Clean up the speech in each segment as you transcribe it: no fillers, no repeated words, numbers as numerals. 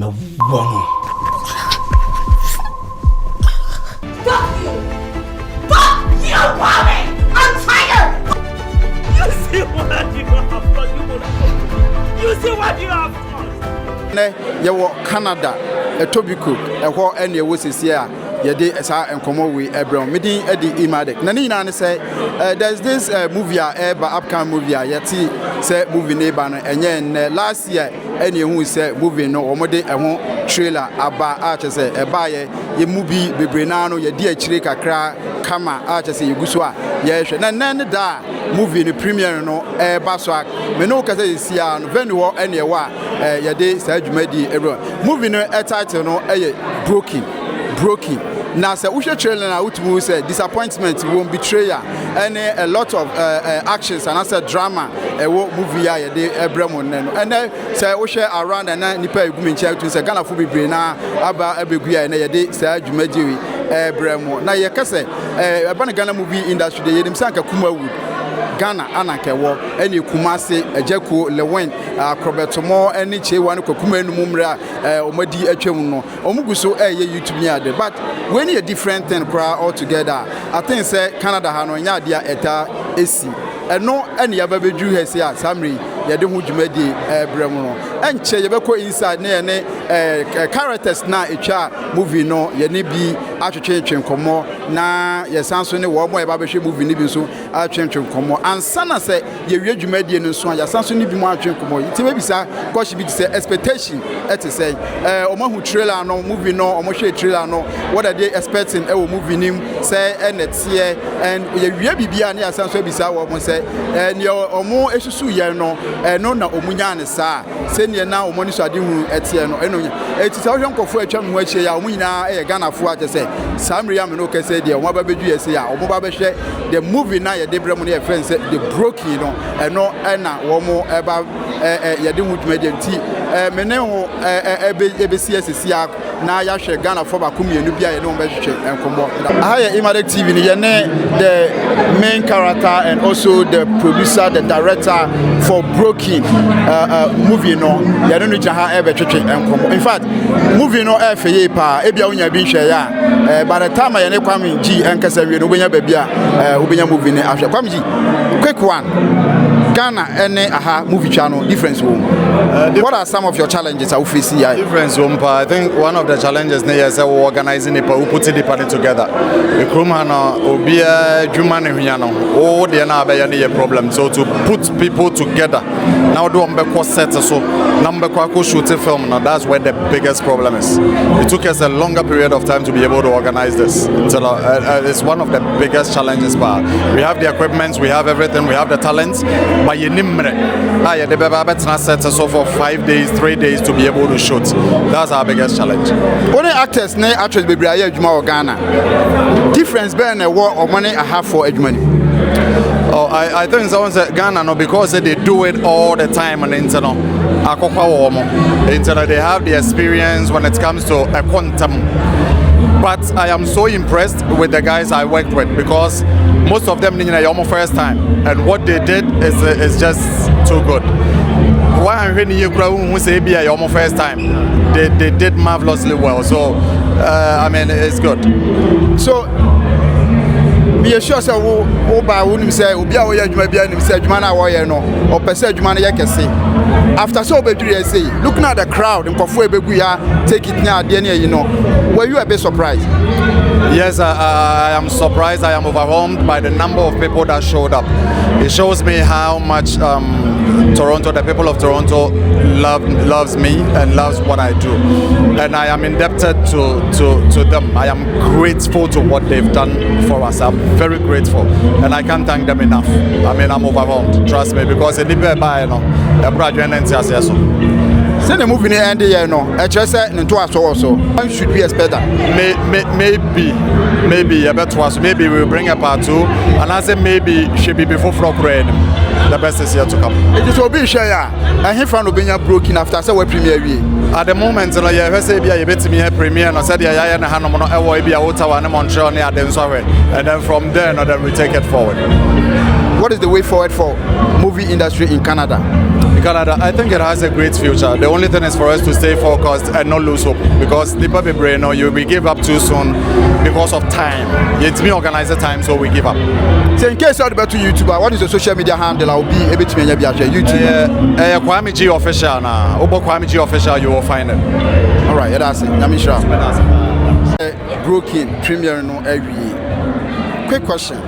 Bobby! I'm tired! You see what you have done? You see what you have done? You Canada, a Toby Cook, a war any was here. Yede esa enkomo we ebron medin edi imadek na ni na say there's this movie upcoming movie yeti say movie neighbor no enye last year eni hu say movie no omode ehun trailer aba ache say eba ye movie bebre na no yedi akire kakra kama ache say yeguso a ye hwe na da movie ni premiere no eba so me no ka say sia no venue ho eni wa yede say adwumadi ebron movie no title no broken. Now, say we should trailer now. We say disappointment won't betrayal, and a lot of actions and also drama. Movie ya de Ebremon and then say we share around and then nipa egumi nche to say Ghana for be na aba ebeguya na yede say adwumadi Ebremon. Na ye ka say aba Ghana movie industry dey dem sanka Kumawood Ghana anakewo eni Kumase ejeko Lewin Krobetomo eni chewa no kwakuma enum mra omadi atwam no omuguso YouTube ni ade but when a different thing crowd all together I think say Canada ha no nya dia eta esi eno eni yababeju hesi a samri yede hu dwumadi brem no enche yebeko inside ne characters na etwa movie no ye ne bi atwetwe nkomo na yesanso ne wo mo yebabehwe movie ne bi so atwetwe nkomo ansana say ye wi dwumadi no so yesanso ne bi mo atwetwe nkomo ti be bisa cause bi say expectation et say omahu trailer no movie no omohwe trailer no what are they expecting movie nim say enetie and ye wi bibia ne yesanso bisa wo mo say ne omo esusu ye no no na omunya ne saa se ne na omo ni so ade hu etie no eno eti sa ohwe nkofo atwa mu achie ya omu nyina Ghana fo ate say samri ya me no kese de omo ba bedu yesi ya omo ba behwe the movie na ye de brem ne friend say the broken no eno na wo mo eba ye de hu dwuma de nti me ne ho ebe CSC na ya hwe Ghana fo ba kumienu bia ye ne omo behwe enkomo aha ye Imadek TV ni ye ne the main character and also the producer the director for broken movie no ye no jaha ebe twetwe enkomo in fact movie no feye pa ebia onya bi hwe ya by the time ye ne kwam G enkasa wie no obenya babia obenya movie ne ahwe kwam G quick one Ghana any aha movie channel difference wo what are some of your challenges I face here difference I think one of the challenges is organizing it who put it together the krumana obia dwuma ne hwia no all the na be ye problem so to put people together now do mbeko set so number kwa shoot a film now that's where the biggest problem is it took us a longer period of time to be able to organize this so it's one of the biggest challenges but we have the equipment we have everything we have the talents but you nimre I the baba set so for 5 days 3 days to be able to shoot that's our biggest challenge only actors na actors bebre aye adwuma Ghana difference be na war or money I have for adwuma Oh, I think someone said Ghana no because they do it all the time on the internet. They have the experience when it comes to a quantum. But I am so impressed with the guys I worked with because most of them are almost first time, and what they did is just too good. Why I'm really who say be almost first time, they did marvelously well. So I mean it's good. So. Be sure say wo ba wonim say obi a wo ya adwuma bia nim say adwuma na wo ye no o pese adwuma na ye kese after so obeduru say looking at the crowd nkofo ebegu ya take it na ade na you know were you a bit surprised? Yes, I am surprised. I am overwhelmed by the number of people that showed up. It shows me how much Toronto, the people of Toronto loves me and loves what I do. And I am indebted to them. I am grateful to what they've done for us. I'm very grateful. And I can't thank them enough. I mean, I'm overwhelmed. Trust me, because it's Say the movie end the year no. I just said into us also. When should we expect that? Maybe a better was maybe we'll bring a part 2 and I say maybe should be before Frog Rain. The best is yet to come. It will be share and he found being broken after so we premiere. At the moment, I say be a bit me a premiere and I said yeah and I be a Ottawa and Montreal near them sorry. And then from there then we take it forward. What is the way forward for movie industry in Canada? Canada, I think it has a great future. The only thing is for us to stay focused and not lose hope, because the people brain, we give up too soon because of time. It's me organizer time, so we give up. So in case you're about to YouTuber, what is the social media handle? I'll be able to YouTube. Kwame G official na. Obo Kwame G official, you will find it. All right, that's it. Let me show. Broken premiere no every. Quick question.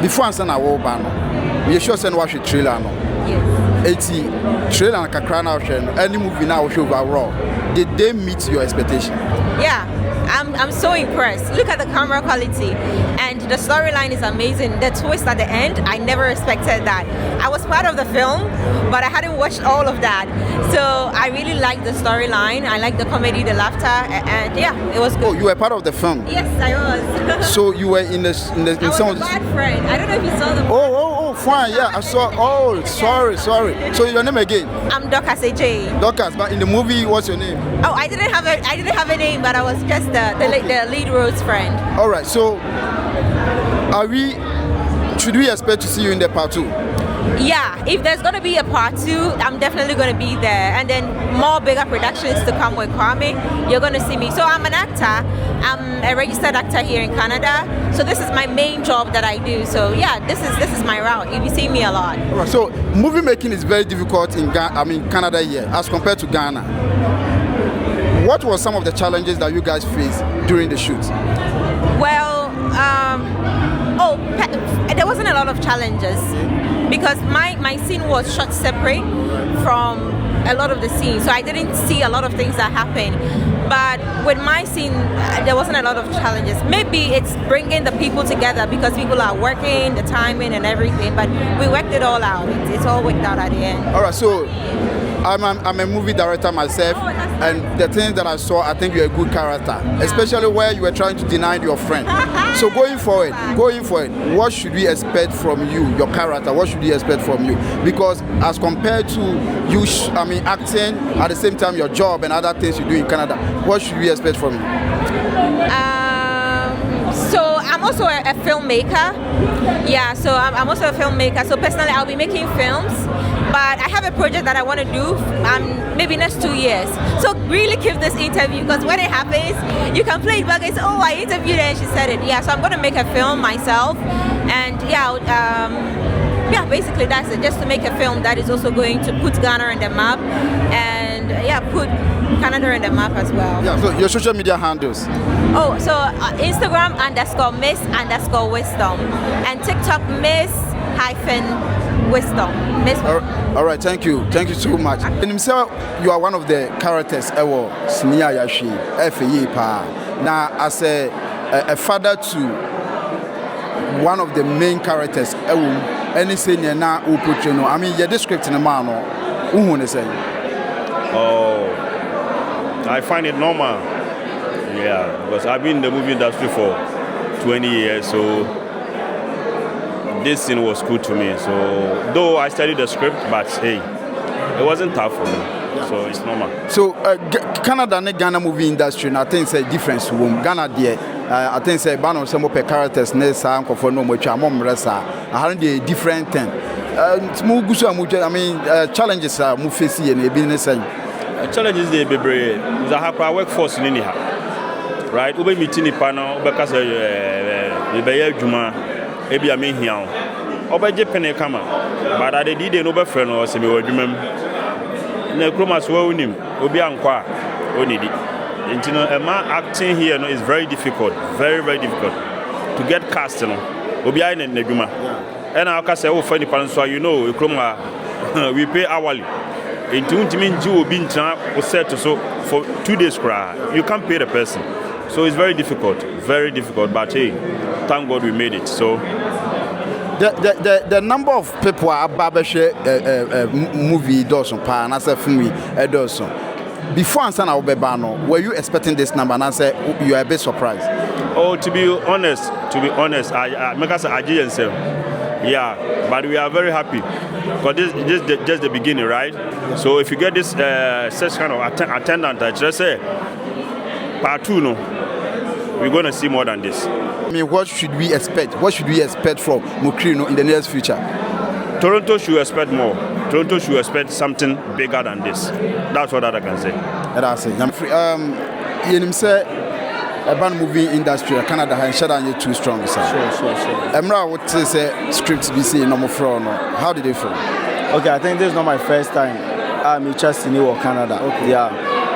Before I send a war banner, we sure send watch the trailer no. Yes. 80 trailer and kakra now any movie now show overall. Did they meet your expectation? Yeah. I'm so impressed. Look at the camera quality, and the storyline is amazing. The twist at the end, I never expected that. I was part of the film, but I hadn't watched all of that. So I really liked the storyline. I liked the comedy, the laughter, and yeah, it was good. Oh, you were part of the film? Yes, I was. So you were in I was a bad friend. I don't know if you saw the. Oh, fine. Yeah, I saw. Oh, sorry. So your name again? I'm Dorcas AJ. Dorcas, but in the movie, what's your name? Oh, I didn't have a name, but I was just the lead role's friend. All right. So, should we expect to see you in the part 2? Yeah, if there's gonna be a part 2, I'm definitely gonna be there, and then more bigger productions to come with Kwame. You're gonna see me. So I'm an actor. I'm a registered actor here in Canada. So this is my main job that I do. So yeah, this is my route. You'll be seeing me a lot. All right. So movie making is very difficult in Canada here as compared to Ghana. What were some of the challenges that you guys faced during the shoot? Well, there wasn't a lot of challenges because my scene was shot separate from a lot of the scenes, so I didn't see a lot of things that happened. But with my scene, there wasn't a lot of challenges. Maybe it's bringing the people together because people are working, the timing and everything, but we worked it all out. It's all worked out at the end. All right, so I'm a movie director myself, and the things that I saw, I think you're a good character, especially where you were trying to deny your friend. So going forward, what should we expect from you, your character? What should we expect from you? Because as compared to you, acting at the same time your job and other things you do in Canada, what should we expect from you? So I'm also a filmmaker. Yeah, so I'm also a filmmaker. So personally, I'll be making films. But I have a project that I want to do maybe next 2 years. So really keep this interview, because when it happens, you can play it back and say, oh, I interviewed her and she said it. Yeah, so I'm going to make a film myself. And yeah, basically that's it. Just to make a film that is also going to put Ghana on the map and put Canada on the map as well. Yeah, so your social media handles? Oh, so Instagram _Miss_Wisdom and TikTok Miss-Wisdom. All right, thank you so much. And himself, you are one of the characters ever Senior Yashi FAE pa. Now, as a father to one of the main characters, any senior now who put you know, I mean, your description in the man, who want to say? Oh, I find it normal. Yeah, because I've been in the movie industry for 20 years, so this scene was good to me. So though I studied the script, but hey, it wasn't tough for me. So it's normal. So Canada and Ghana movie industry, I think it's a difference. Ghana there, I think it's a ban on some of the characters. Nessa, for no much, I'm resa. I had a different thing. I mean, challenges are more facing and business. Challenges they be brave. We have our workforce in India, right? We be meeting the panel because we be Juma. Ebi ame hiao obeje pene kama but ade di de no be frɛ no se me wadwumam na kroma so wonim obi ankwa onidi ntino acting here no is very difficult, very difficult to get cast no obi ai na dwuma and aka say wo fa ni pan so you know kroma we pay hourly into ntimi nji obi ntra o set so for 2 days cry you can't pay the person, so it's very difficult, but hey, thank God we made it. So the number of people are babeshe movie does on pa and as a film does. Before Ansana Obebano, were you expecting this number? And I said you are a bit surprised. Oh, to be honest, I make us a yeah, but we are very happy because this is just the beginning, right? So if you get this such kind of attendant, let's say part 2, no, we're going to see more than this. I mean, what should we expect? What should we expect from Mukrino in the near future? Toronto should expect more. Toronto should expect something bigger than this. That's what I can say. That's it. You say about movie industry, Canada has shut down too strong. Sure. Emra, what say scripts BC no more from? How did they feel? Okay, I think this is not my first time. I'm just in Canada. Okay. Yeah.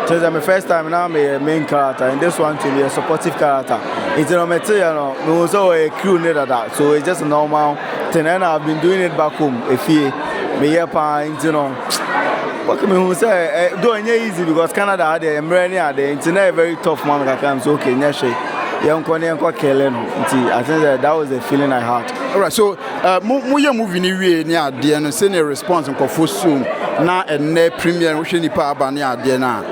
This is my first time now. I'm a main character, and this one to be a supportive character. It's a material, no, also a crew neither that. So it's just a normal thing. And I've been doing it back home. If you me up, you know, what can we say? Doing it easy because Canada had the American, the internet very tough man. I can say okay, next year. I think that was the feeling I had. All right, so movie ni near the and send a response on for soon. Now and premiere which any power near the now.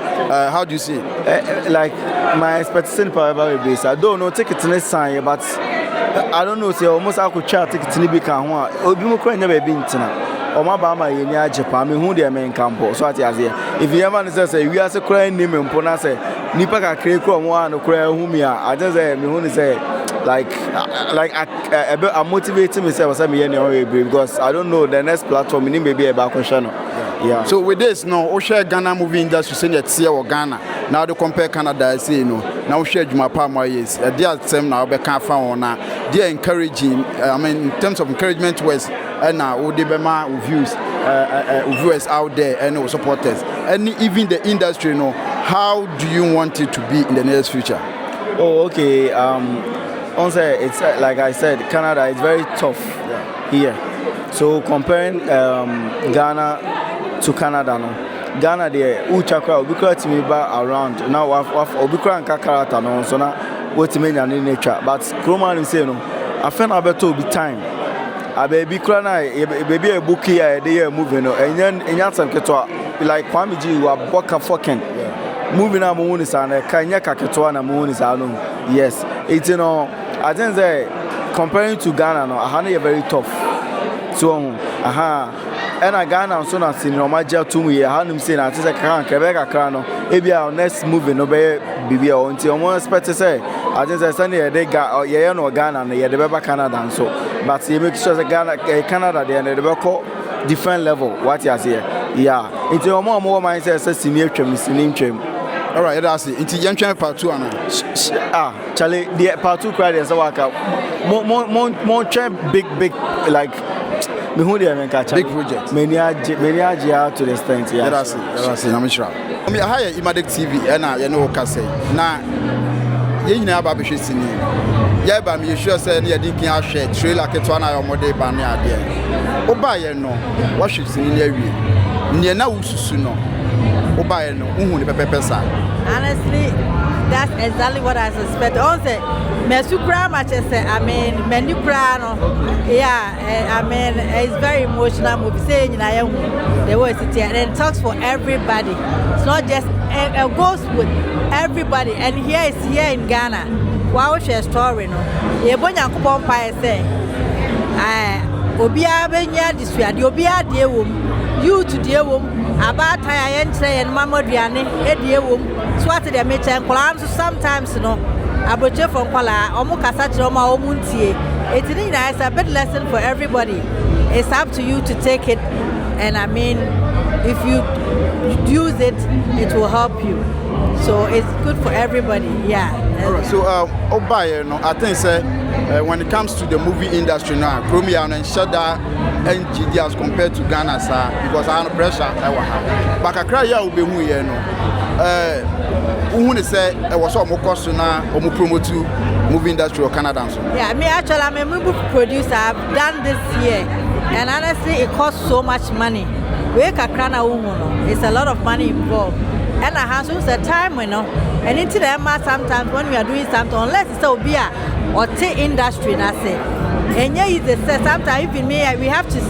How do you see it? Like my expectation power base. I don't know take it next time, but I don't know. Say almost I could chat take it to be can one. Obi mo kwan never been tina. O ma ba ma ye ni Japan. Me who dey main camp. So at here. If you ever say we are say crying name mpona say nipa ka kre ko mo an cry hu me I just say me who say like I motivate myself say me here because I don't know the next platform ni maybe about question. Yeah. So with this now, we share Ghana movie industry saying that here or Ghana. Now they compare Canada say you know. Now we share Juma Palma years. They are same now be can found now. They are encouraging. I mean in terms of encouragement was and now they be my viewers out there and supporters. And even the industry you know. How do you want it to be in the near future? Oh, okay. Also, it's like I said, Canada is very tough here. So comparing Ghana to Canada, no, Ghana there, uchakra obikra timi ba around now. Obikra nka character no, so na what mean in nature. But Roman say no, I feel na better be time. A baby kra na baby a book here, they moving no. Enya some ketwa like Kwame G, you are boka fucking. Moving on moon is an Kanya Kakatuana moon is alone. Yes, it's you know, I think that comparing to Ghana, no, Ghana is very tough. So, and I Ghana so not seen no major to me. I hadn't seen at Quebec, Crano, maybe our next movie, no baby, or until one expect to say, I think that Sunday they got or yeah, no Ghana and yeah, the Beba Canada, so, but you make sure that Canada, they are the Beko different level, what you see. Yeah, it's your more mindset, says senior trim. All right, that's it. It's young part 2 now. Charlie, the part 2 credit is a workout. More big like me who they make a big project. Many are to the extent. Yeah, that's it. I'm sure. I mean, I hire Imadex TV and I know what I say. Now, you know about the shit. Yeah, but me sure say near dinking our share trailer ketwana or more day by me idea. Oba ye no, what should see near you? Near now, no. Honestly, that's exactly what I suspect. Also, Mesukra much I mean, Menukrano, yeah, I mean, it's very emotional movie. Saying the way it's here, and it talks for everybody. It's not just it goes with everybody. And here it's here in Ghana. Wow, share story, no. Yebonya kupon pa say, Obia benya disua, Obia de you to dear woman. About time and Mamma Diane, Eddie womb, swat the meter and Kolan, sometimes no. Aboche from Kola, Omokasachoma Omuntie. It's a bit lesson for everybody. It's up to you to take it, and I mean, if you use it, it will help you. So it's good for everybody, yeah. All right, so, I think, when it comes to the movie industry now, Chromia and Shada NGD as compared to Ghana, sir, because I have pressure. But I cry, will be who you know. Who say I was all more cost now, or more promote to movie industry or Canada. Yeah, me actually, I'm a movie producer. I've done this year, and honestly, it costs so much money. It's a lot of money involved. And I have the time, you know, and into the sometimes when we are doing something, unless it's a beer or tea industry, that's it. And yeah, sometimes even me, we have to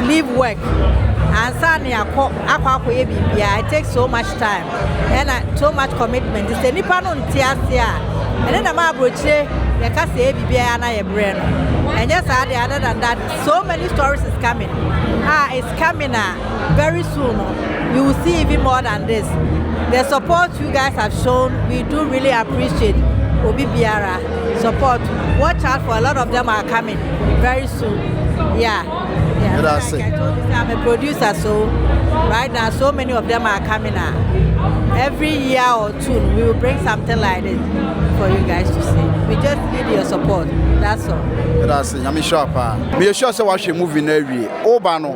leave work. And Sunday, it takes so much time and so much commitment. It's a nippon on Tiasia. And then I'm able to say, you can't say, and yes, other than that, so many stories is coming. It's coming very soon. You will see even more than this. The support you guys have shown, we do really appreciate. Obi Biara support. Watch out for a lot of them are coming very soon. Yeah. That's Like I it. told you, I'm a producer, so right now so many of them are coming out. Every year or two, we will bring something like this for you guys to see. We just need your support. That's all. That's it. I'm sure pa. Me sure say watch a movie na wie. Oba no,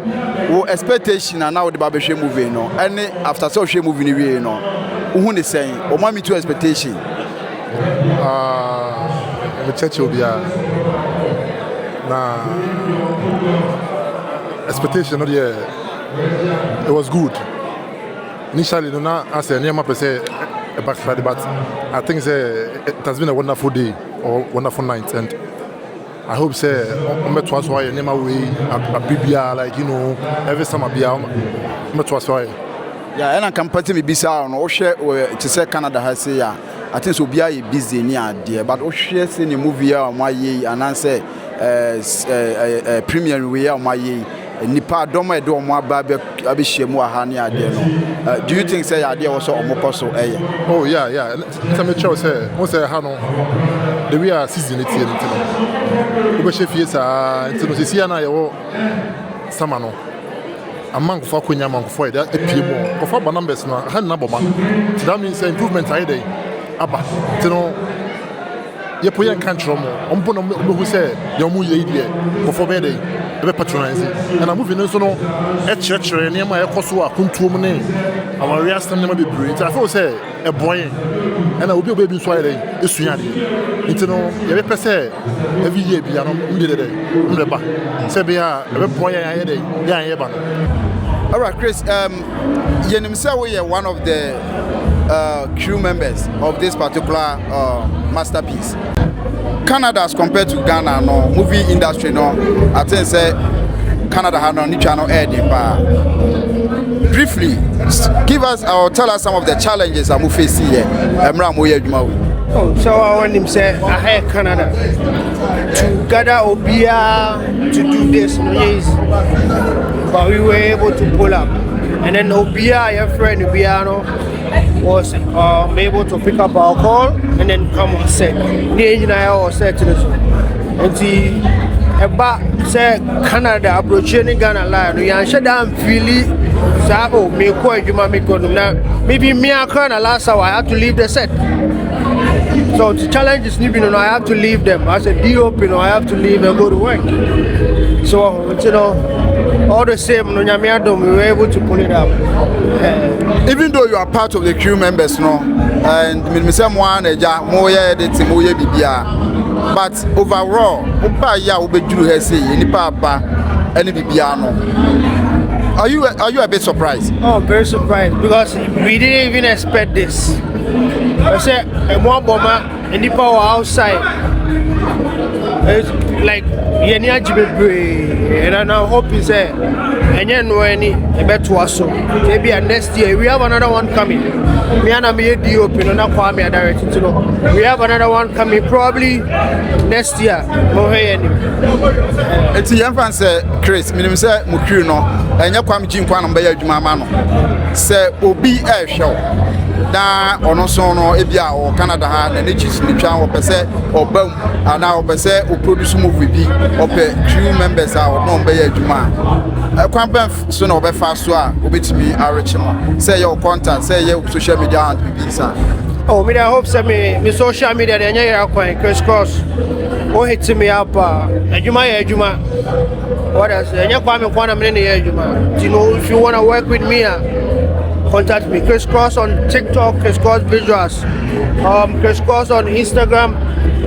wo expectation and now the ba be hwe movie no. And after so hwe movie ni wie no. Who ne saying? O ma me to expectation. The church will be na expectation no there. It was good. Initially, no, I said, near my person, a backslide, but I think it has been a wonderful day or wonderful night, and I hope say I'm met twice why name away a BBR like every summer be met twice why. Yeah, and I can put me bisa no share to say Canada has say ya. I think so be a busy near there, but o share say the movie on my ye and answer premiere we on my ye. Nipa doma do mo aba be shemu aha ne ade no. Do you think say ade also omokoso eye? Oh yeah. Some me say won say ha no. The we are season it here no. We be fie sa ntino se sia na ye wo sama no. Among for kunya among for e pie mo. For ba numbers no ha na boma. That means improvement aye dey. Aba. Ntino ye po yan kan tro mo. Ompo no who say ye mu ye die. For be dey. Be patronizing and I'm moving so no e church near my ekoso akuntuom ne our real stand never be brilliant. I feel say a boy and I will be baby so I dey esua dey nti no ye be pese every year bia no mde ba say bia e be boy ya dey ya ba no. All right, Chris, yenim say we are one of the crew members of this particular masterpiece. Canada as compared to Ghana no movie industry no I think say Canada had no channel air briefly give us or tell us some of the challenges that we face here emra mo ye adwuma we. Oh, so I want him say I had Canada to gather Obia to do this yes, but we were able to pull up and then Obia your friend Obiano was able to pick up our call and then come on set. The engineer was set to this and see about say Canada approaching Ghana line. We are shut down freely. So me quite you make maybe me and Canada last hour I have to leave the set. So the challenge is I have to leave them. As a DOP, I have to leave and go to work. So all the same, we were able to pull it up. Even though you are part of the crew members, no, and but overall, are you a bit surprised? Oh, very surprised because we didn't even expect this. I said, one bomber and the power outside. It's like and I'm hoping say and you know any better also. Maybe next year we have another one coming. Me and me DOP no na kwa me direct to know. We have another one coming probably next year. It's young fan say Chris, me say mo crew no enya kwam jinkwa no be adwuma ma no. Say obi e hwe da ono so no ebia o Canada ha na ne chis ni twa o pese obam ana o pese o produce movie bi o pe crew members a o no be adwuma kwan ben so na o be fa so a obetimi areche mo say your contact say your social media and bi sa. Oh, me I hope say me social media dey nya kwan crisscross o hit me up adwuma what else nya kwa me kwana me ne adwuma. You know, if you want to work with me contact me. Crisscross on TikTok, Crisscross Visuals, Crisscross on Instagram,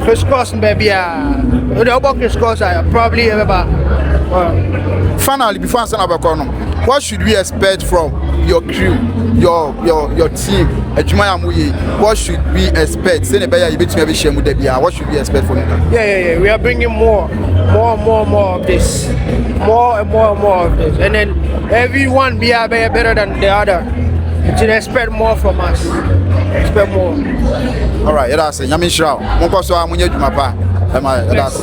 Crisscross baby. About Crisscross, I probably ever. Finally, before I send what should we expect from your crew, your team? What should we expect? What should we expect from you? Yeah. We are bringing more of this, more and more of this, and then everyone be better than the other. To expect more from us. Expect more. All right, that's it. Yami Shao. Monko so amunye dwuma pa. That's